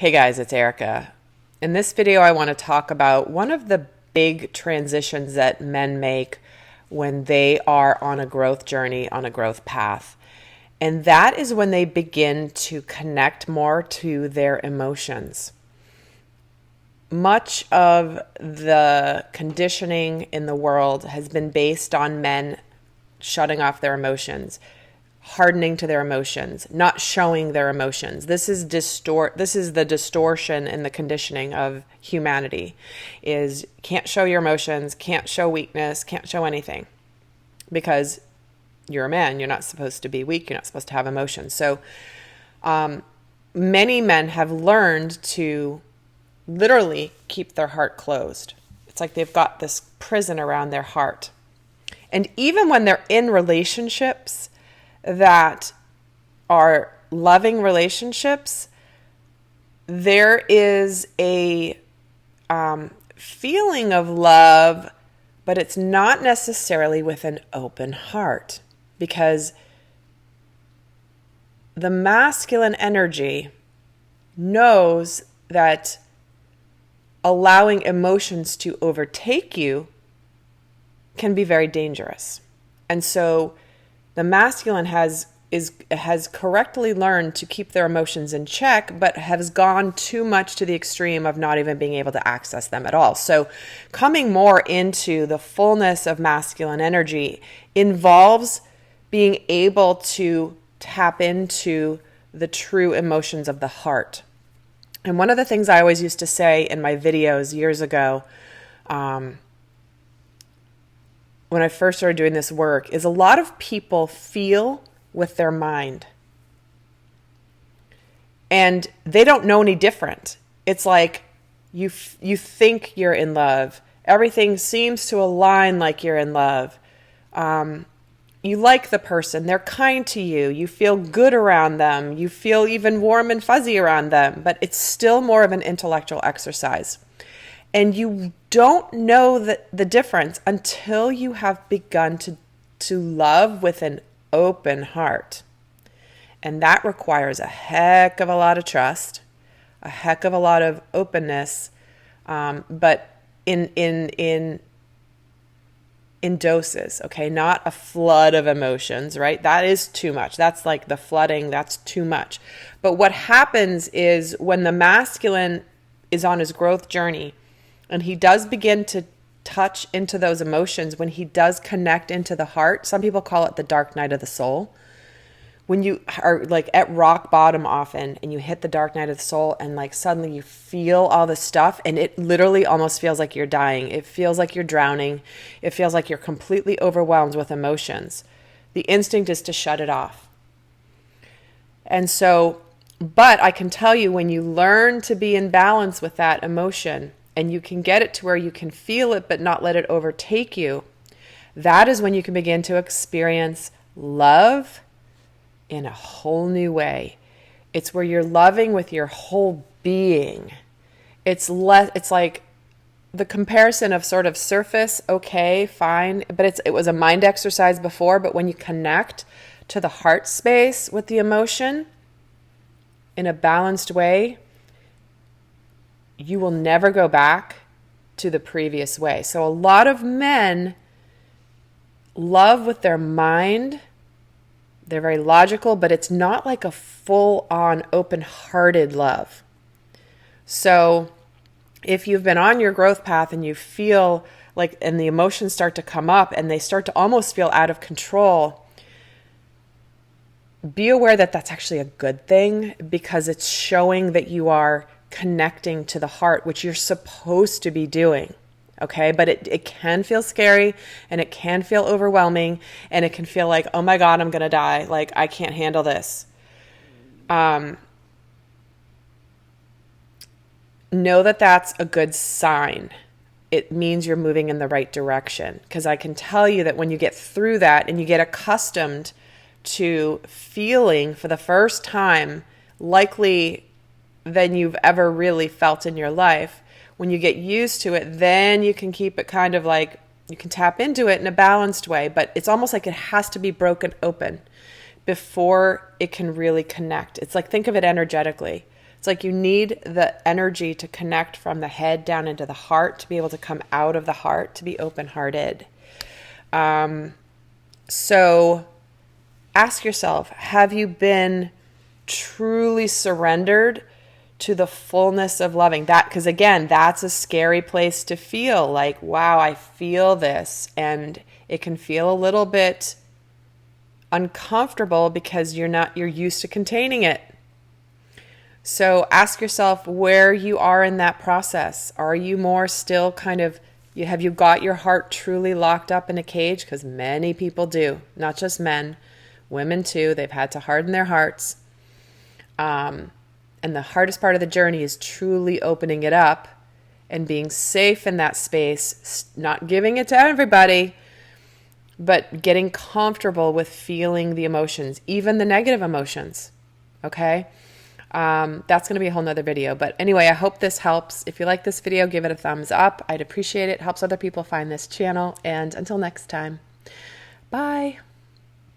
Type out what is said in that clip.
Hey guys, it's Erica. In this video, I want to talk about one of the big transitions that men make when they are on a growth journey, on a growth path. And that is when they begin to connect more to their emotions. Much of the conditioning in the world has been based on men shutting off their emotions, hardening to their emotions, not showing their emotions. This is the distortion in the conditioning of humanity, is can't show your emotions, can't show weakness, can't show anything. Because you're a man, you're not supposed to be weak, you're not supposed to have emotions. So many men have learned to literally keep their heart closed. It's like they've got this prison around their heart. And even when they're in relationships that are loving relationships, there is a feeling of love, but it's not necessarily with an open heart, because the masculine energy knows that allowing emotions to overtake you can be very dangerous. And so the masculine has correctly learned to keep their emotions in check, but has gone too much to the extreme of not even being able to access them at all. So coming more into the fullness of masculine energy involves being able to tap into the true emotions of the heart. And one of the things I always used to say in my videos years ago, when I first started doing this work, is a lot of people feel with their mind. And they don't know any different. It's like you think you're in love. Everything seems to align like you're in love. You like the person. They're kind to you. You feel good around them. You feel even warm and fuzzy around them. But it's still more of an intellectual exercise. And you don't know the difference until you have begun to love with an open heart. And that requires a heck of a lot of trust, a heck of a lot of openness, but in doses, okay? Not a flood of emotions, right? That is too much. That's like the flooding, that's too much. But what happens is when the masculine is on his growth journey, and he does begin to touch into those emotions, when he does connect into the heart, some people call it the dark night of the soul. When you are like at rock bottom often and you hit the dark night of the soul and like suddenly you feel all this stuff and it literally almost feels like you're dying. It feels like you're drowning. It feels like you're completely overwhelmed with emotions. The instinct is to shut it off. And so, but I can tell you, when you learn to be in balance with that emotion, and you can get it to where you can feel it but not let it overtake you, that is when you can begin to experience love in a whole new way. It's where you're loving with your whole being. It's like the comparison of sort of surface, okay, fine, but it was a mind exercise before, but when you connect to the heart space with the emotion in a balanced way, you will never go back to the previous way. So a lot of men love with their mind. They're very logical, but it's not like a full-on open-hearted love. So if you've been on your growth path and you feel like, and the emotions start to come up and they start to almost feel out of control, be aware that that's actually a good thing, because it's showing that you are connecting to the heart, which you're supposed to be doing. Okay, but it can feel scary and it can feel overwhelming and it can feel like, oh my God, I'm going to die. Like, I can't handle this. Know that that's a good sign. It means you're moving in the right direction. Because I can tell you that when you get through that and you get accustomed to feeling for the first time, likely than you've ever really felt in your life, when you get used to it, then you can keep it kind of like, you can tap into it in a balanced way, but it's almost like it has to be broken open before it can really connect. It's like, think of it energetically. It's like you need the energy to connect from the head down into the heart, to be able to come out of the heart, to be open-hearted. So ask yourself, have you been truly surrendered to the fullness of loving? That, because again, that's a scary place to feel like, wow, I feel this. And it can feel a little bit uncomfortable because you're used to containing it. So ask yourself where you are in that process. Are you more still kind of, have you got your heart truly locked up in a cage? Because many people do, not just men, women too. They've had to harden their hearts. And the hardest part of the journey is truly opening it up and being safe in that space, not giving it to everybody, but getting comfortable with feeling the emotions, even the negative emotions. Okay? That's going to be a whole nother video. But anyway, I hope this helps. If you like this video, give it a thumbs up. I'd appreciate it. It helps other people find this channel. And until next time, bye.